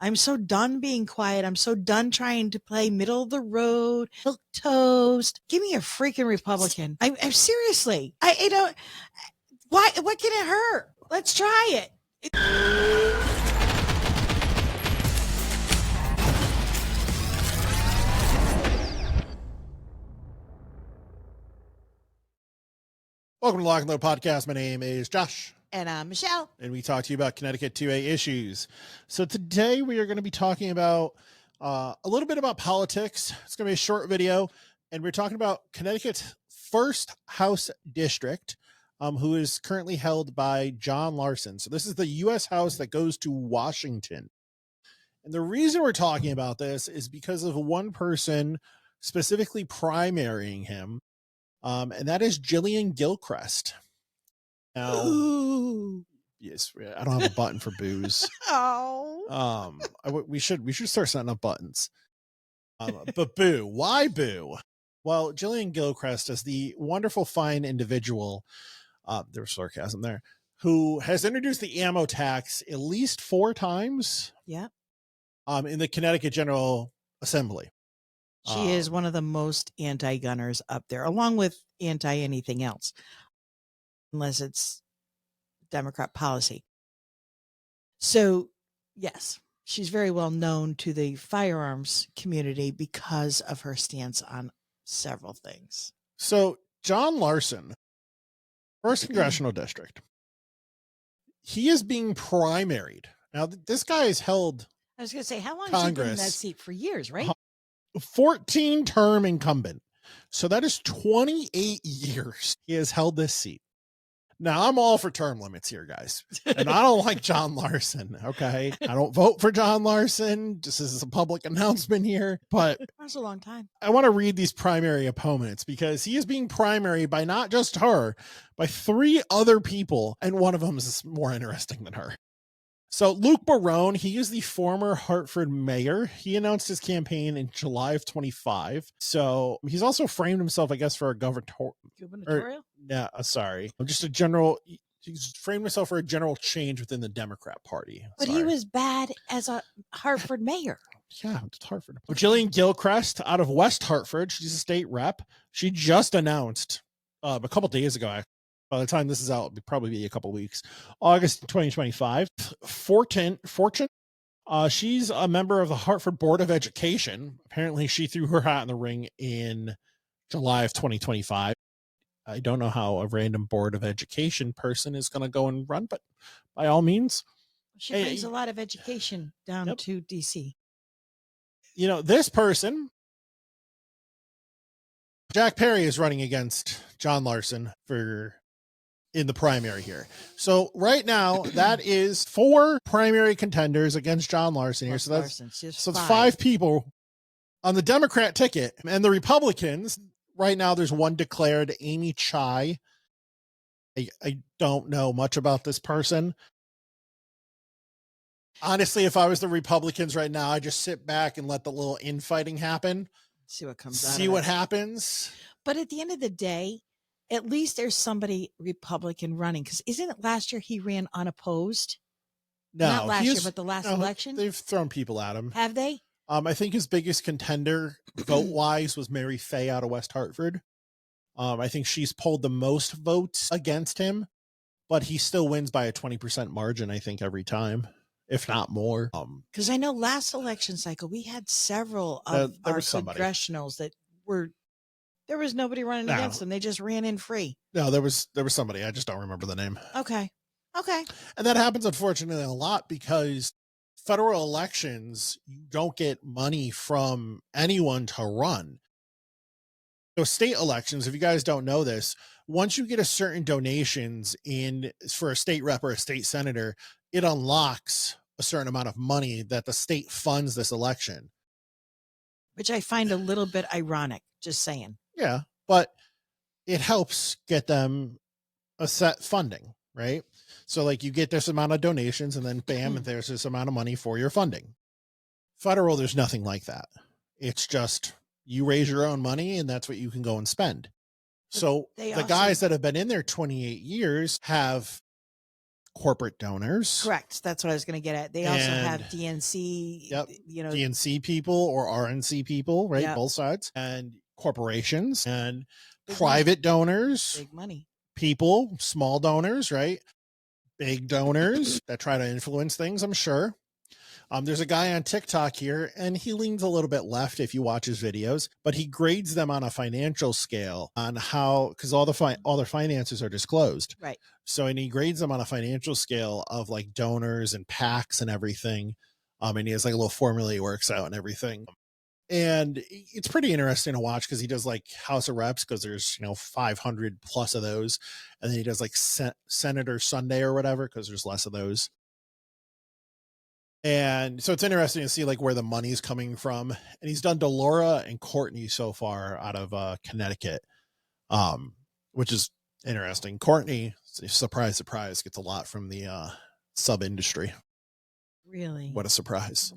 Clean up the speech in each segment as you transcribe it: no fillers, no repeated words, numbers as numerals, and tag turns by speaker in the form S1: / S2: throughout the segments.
S1: I'm so done being quiet. I'm so done trying to play middle of the road, milk toast. Give me a freaking Republican. I'm seriously, I don't, why, what can it hurt? Let's try it.
S2: Welcome to Lock and Load Podcast. My name is Josh.
S1: And I'm Michelle.
S2: And we talk to you about Connecticut 2A issues. So today we are going to be talking about a little bit about politics. It's going to be a short video. And we're talking about Connecticut's first House district, who is currently held by John Larson. So this is the U.S. House that goes to Washington. And the reason we're talking about this is because of one person specifically primarying him. And that is Jillian Gilchrist. Now,
S1: Ooh.
S2: Yes, I don't have a button for booze.
S1: Oh.
S2: We should start setting up buttons. But boo, why boo? Well, Jillian Gilchrist is the wonderful, fine individual. There was sarcasm there. Who has introduced the ammo tax at least 4 times?
S1: Yeah.
S2: In the Connecticut General Assembly.
S1: She is one of the most anti-gunners up there, along with anti-anything else, unless it's Democrat policy. So, yes, she's very well known to the firearms community because of her stance on several things.
S2: So, John Larson, 1st Congressional District, he is being primaried. Now, this guy has held
S1: I was going to say, how long has he been in that seat? For years, right?
S2: 14-term incumbent. So that is 28 years he has held this seat. Now, I'm all for term limits here, guys. And I don't like John Larson, okay? I don't vote for John Larson. Just as a public announcement here. But
S1: that's a long time.
S2: I want to read these primary opponents because he is being primary by not just her, by 3 other people. And one of them is more interesting than her. So Luke Barone, he is the former Hartford mayor. He announced his campaign in July of 25. So he's also framed himself, I guess, for a gubernatorial? Sorry. Just a general, he's framed himself for a general change within the Democrat Party.
S1: But he was bad as a Hartford mayor.
S2: Yeah, it's Hartford. But Jillian Gilchrist out of West Hartford, she's a state rep. She just announced a couple days ago, actually. By the time this is out, it'll probably be a couple weeks. August 2025. Fortune. She's a member of the Hartford Board of Education. Apparently, she threw her hat in the ring in July of 2025. I don't know how a random Board of Education person is going to go and run, but by all means.
S1: She brings a lot of education down to D.C.
S2: You know, this person, Jack Perry, is running against John Larson in the primary here. So right now that is 4 primary contenders against John Larson here. So it's 5 people on the Democrat ticket. And the Republicans right now, there's one declared, Amy Chai. I don't know much about this person. Honestly, if I was the Republicans right now, I just sit back and let the little infighting happen.
S1: See what comes out.
S2: See what happens.
S1: But at the end of the day, at least there's somebody Republican running, because isn't it last year he ran unopposed?
S2: No,
S1: not last year, but the last election.
S2: They've thrown people at him.
S1: Have they?
S2: I think his biggest contender vote wise was Mary Fay out of West Hartford. I think she's pulled the most votes against him, but he still wins by a 20% margin, I think, every time, if not more.
S1: Because I know last election cycle, we had several of our congressionals that were, there was nobody running against them. They just ran in free.
S2: No, there was somebody. I just don't remember the name.
S1: Okay.
S2: And that happens, unfortunately, a lot because federal elections, you don't get money from anyone to run. So state elections, if you guys don't know this, once you get a certain donations for a state rep or a state senator, it unlocks a certain amount of money that the state funds this election.
S1: Which I find a little bit ironic, just saying.
S2: Yeah, but it helps get them a set funding, right? So like you get this amount of donations and then bam, there's this amount of money for your funding. Federal, there's nothing like that. It's just you raise your own money and that's what you can go and spend. So the guys that have been in there 28 years have corporate donors.
S1: Correct. That's what I was going to get at. They also
S2: And
S1: have DNC,
S2: yep,
S1: you know,
S2: DNC people or RNC people, right?
S1: yep,
S2: Both sides, and corporations and
S1: big money,
S2: private donors,
S1: big money.
S2: people, small donors, right? Big donors that try to influence things, I'm sure. There's a guy on TikTok here, and he leans a little bit left if you watch his videos, but he grades them on a financial scale on how, because all their finances are disclosed,
S1: Right.
S2: so, and he grades them on a financial scale of like donors and PACs and everything. And he has like a little formula he works out and everything. And it's pretty interesting to watch because he does like House of Reps, because there's 500 plus of those, and then he does like Senator Sunday or whatever because there's less of those. And so it's interesting to see like where the money's coming from. And he's done Delora and Courtney so far out of Connecticut, which is interesting. Courtney, surprise, surprise, gets a lot from the sub industry.
S1: Really?
S2: What a surprise.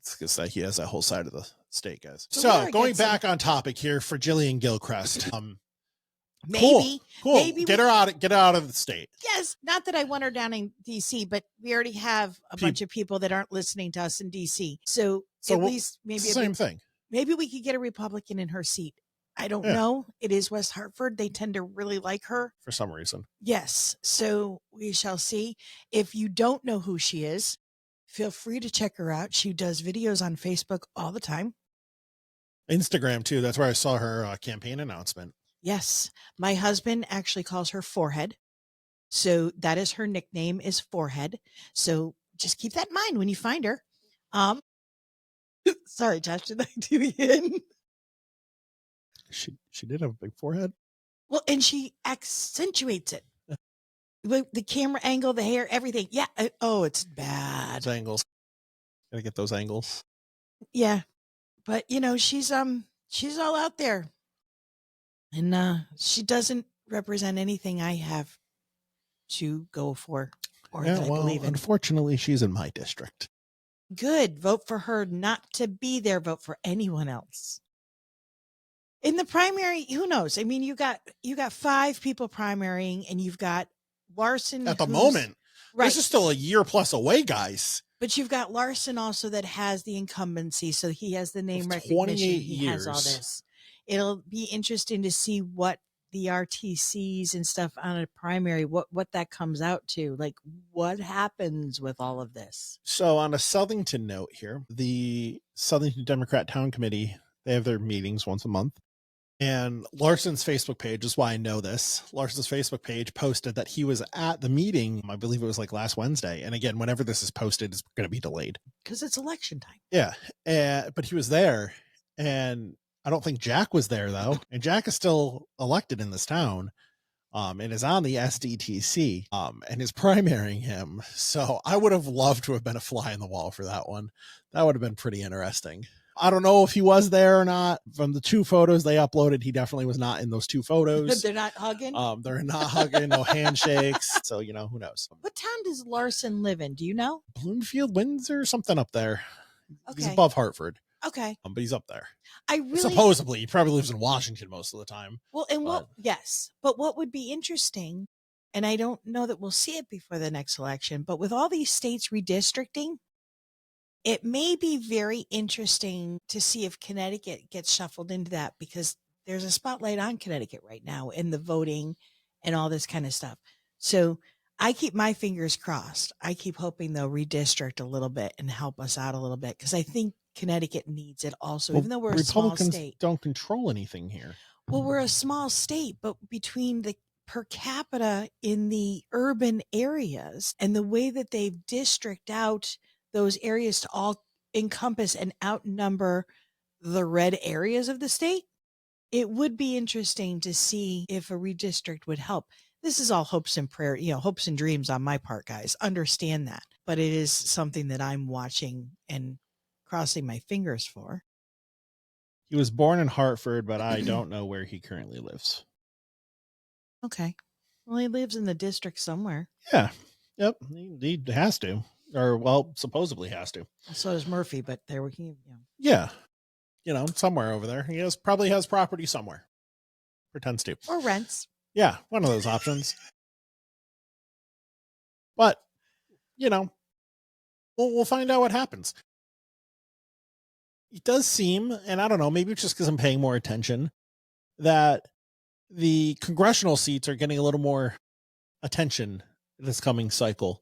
S2: It's because that he has that whole side of the state, guys.
S1: So
S2: So going back on topic here for Jillian Gilchrist.
S1: Maybe,
S2: cool.
S1: maybe
S2: Get her out of the state.
S1: Yes. Not that I want her down in DC, but we already have a bunch of people that aren't listening to us in DC. So at least maybe
S2: same thing.
S1: Maybe we could get a Republican in her seat. I don't know. It is West Hartford. They tend to really like her
S2: for some reason.
S1: Yes. So we shall see. If you don't know who she is, feel free to check her out. She does videos on Facebook all the time.
S2: Instagram too. That's where I saw her campaign announcement.
S1: Yes. My husband actually calls her Forehead. So that is her nickname, is Forehead. So just keep that in mind when you find her. Sorry, Josh, did I do it again?
S2: She did have a big forehead.
S1: Well, and she accentuates it. With the camera angle, the hair, everything. Yeah. It's bad.
S2: Those angles. Gotta get those angles.
S1: Yeah. But she's all out there. And she doesn't represent anything I have to go for or that I believe in.
S2: Unfortunately, she's in my district.
S1: Good. Vote for her not to be there. Vote for anyone else. In the primary, who knows? I mean, you got 5 people primarying, and you've got Larson.
S2: At the moment,
S1: right.
S2: This is still a year plus away, guys.
S1: But you've got Larson also that has the incumbency, so he has the name recognition. He has all this. It'll be interesting to see what the RTCs and stuff on a primary, what that comes out to. Like, what happens with all of this?
S2: So on a Southington note here, the Southington Democrat Town Committee, they have their meetings once a month. And Larson's Facebook page is why I know this. Larson's Facebook page posted that he was at the meeting. I believe it was like last Wednesday. And again, whenever this is posted, it's going to be delayed
S1: because it's election time.
S2: Yeah. But he was there, and I don't think Jack was there though. And Jack is still elected in this town. And is on the SDTC, and is primarying him. So I would have loved to have been a fly in the wall for that one. That would have been pretty interesting. I don't know if he was there or not. From the 2 photos they uploaded, he definitely was not in those 2 photos.
S1: They're not hugging?
S2: They're not hugging, no handshakes. So, who knows?
S1: What town does Larson live in? Do you know?
S2: Bloomfield, Windsor, something up there.
S1: Okay.
S2: He's above Hartford.
S1: Okay.
S2: But he's up there.
S1: Supposedly,
S2: he probably lives in Washington most of the time.
S1: Well, and yes. But what would be interesting, and I don't know that we'll see it before the next election, but with all these states redistricting, it may be very interesting to see if Connecticut gets shuffled into that, because there's a spotlight on Connecticut right now in the voting and all this kind of stuff. So I keep my fingers crossed. I keep hoping they'll redistrict a little bit and help us out a little bit, because I think Connecticut needs it also, even though we're a small state.
S2: Don't control anything here.
S1: Well, we're a small state, but between the per capita in the urban areas and the way that they've district out those areas to all encompass and outnumber the red areas of the state, it would be interesting to see if a redistrict would help. This is all hopes and prayer, hopes and dreams on my part, guys. Understand that. But it is something that I'm watching and crossing my fingers for.
S2: He was born in Hartford, but I don't know where he currently lives.
S1: Okay. Well, he lives in the district somewhere.
S2: Yeah. Yep. He has to. Or, supposedly has to.
S1: So does Murphy, but there we can.
S2: Yeah. Somewhere over there. He probably has property somewhere. Pretends to.
S1: Or rents.
S2: Yeah. One of those options. But, you know, we'll find out what happens. It does seem, and I don't know, maybe it's just because I'm paying more attention, that the congressional seats are getting a little more attention this coming cycle.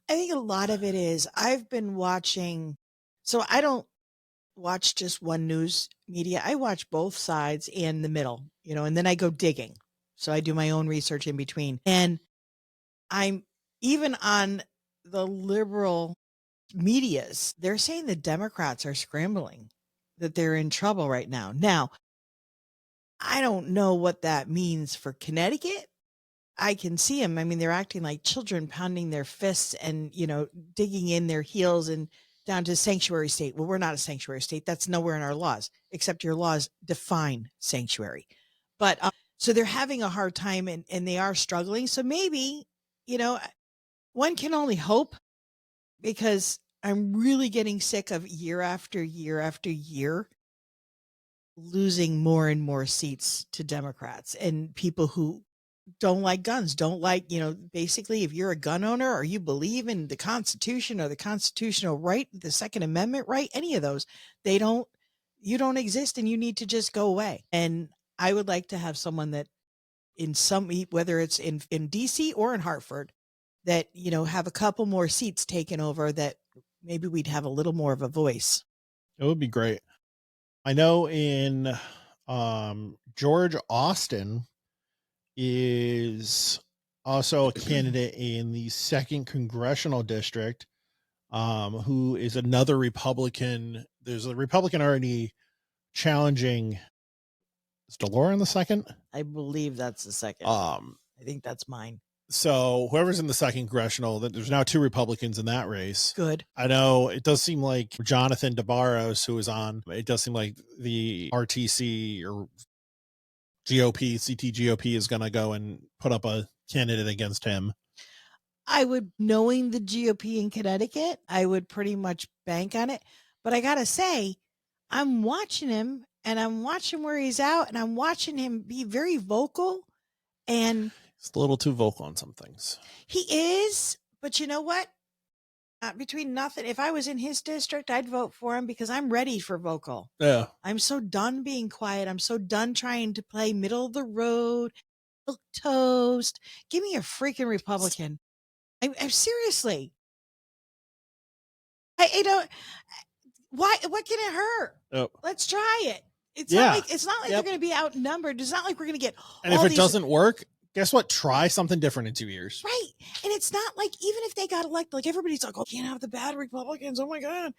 S1: I think a lot of it is I've been watching, so I don't watch just one news media. I watch both sides and the middle, and then I go digging. So I do my own research in between. And I'm even on the liberal medias, they're saying the Democrats are scrambling, that they're in trouble right now. Now, I don't know what that means for Connecticut. I can see them. I mean, they're acting like children, pounding their fists and, digging in their heels and down to sanctuary state. Well, we're not a sanctuary state. That's nowhere in our laws, except your laws define sanctuary. But so they're having a hard time and they are struggling. So maybe, one can only hope, because I'm really getting sick of year after year after year losing more and more seats to Democrats and people who don't like guns, don't like, basically, if you're a gun owner or you believe in the Constitution or the constitutional right, the Second Amendment right, any of those, you don't exist and you need to just go away. And I would like to have someone that whether it's in DC or in Hartford, that, have a couple more seats taken over, that maybe we'd have a little more of a voice.
S2: It would be great. I know in George Austin is also a candidate in the 2nd congressional district, who is another Republican. There's a Republican already challenging. Is Delora in the 2nd?
S1: I believe that's the 2nd. I think that's mine.
S2: So whoever's in the 2nd congressional, there's now 2 Republicans in that race.
S1: Good.
S2: I know it does seem like Jonathan DeBarros, who is on, it does seem like the RTC or GOP, CTGOP is going to go and put up a candidate against him.
S1: I would, knowing the GOP in Connecticut, I would pretty much bank on it. But I got to say, I'm watching him and I'm watching where he's out and I'm watching him be very vocal. And
S2: he's a little too vocal on some things.
S1: He is. But you know what? Between nothing, if I was in his district, I'd vote for him because I'm ready for vocal.
S2: Yeah.
S1: I'm so done being quiet. I'm so done trying to play middle of the road, milk toast. Give me a freaking Republican. I'm seriously. I don't. Why? What can it hurt?
S2: Oh.
S1: Let's try it. It's not like they're going to be outnumbered. It's not like we're going to get.
S2: And if it doesn't work, guess what? Try something different in 2 years.
S1: Right. And it's not like, even if they got elected, like everybody's like, oh, can't have the bad Republicans. Oh my God.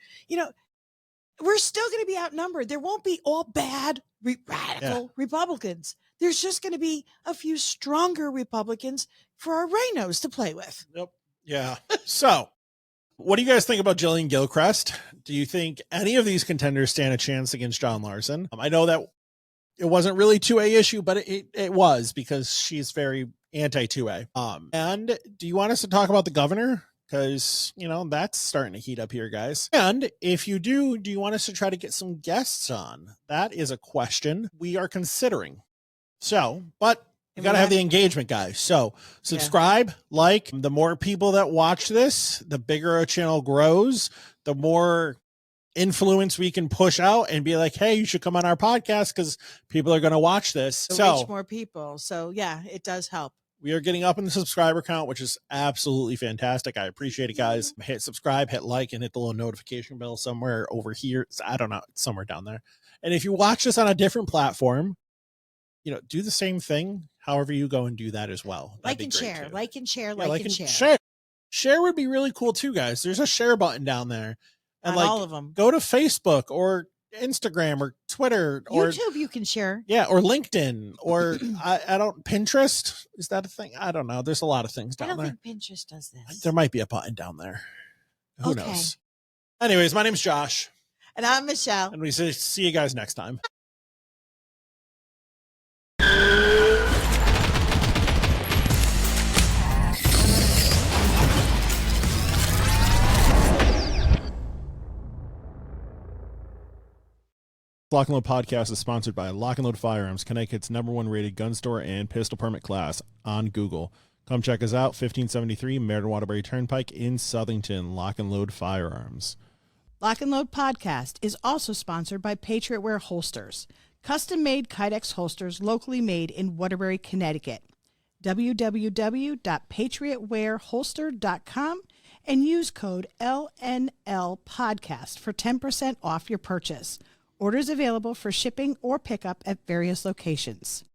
S1: We're still going to be outnumbered. There won't be all bad radical Republicans. There's just going to be a few stronger Republicans for our rhinos to play with.
S2: Yep. Yeah. So what do you guys think about Jillian Gilchrist? Do you think any of these contenders stand a chance against John Larson? I know that it wasn't really 2A issue, but it was, because she's very anti-2A. And do you want us to talk about the governor? Because, that's starting to heat up here, guys. And if you do you want us to try to get some guests on? That is a question we are considering. So, but you got to have the engagement, guys. So subscribe, like. The more people that watch this, the bigger our channel grows, the more influence we can push out and be like, hey, you should come on our podcast because people are going to watch this. So
S1: reach more people. So yeah, it does help.
S2: We are getting up in the subscriber count, which is absolutely fantastic. I appreciate it, guys. Hit subscribe, hit like, and hit the little notification bell somewhere over here. I don't know, it's somewhere down there. And if you watch this on a different platform, do the same thing. However you go and do that as well.
S1: Like and share.
S2: Share would be really cool too, guys. There's a share button down there. And
S1: all of them.
S2: Go to Facebook or Instagram or Twitter or
S1: YouTube. You can share.
S2: Yeah, or LinkedIn or I don't. Pinterest, is that a thing? I don't know. There's a lot of things down there.
S1: I don't think Pinterest does this.
S2: There might be a button down there. Who knows? Anyways, my name's Josh,
S1: and I'm Michelle,
S2: and we see you guys next time. Lock and Load Podcast is sponsored by Lock and Load Firearms, Connecticut's #1 rated gun store and pistol permit class on Google. Come check us out, 1573 Meriden Waterbury Turnpike in Southington. Lock and Load Firearms.
S1: Lock and Load Podcast is also sponsored by Patriot Wear Holsters, custom-made Kydex holsters locally made in Waterbury, Connecticut. www.patriotwearholster.com and use code LNL Podcast for 10% off your purchase. Orders available for shipping or pickup at various locations.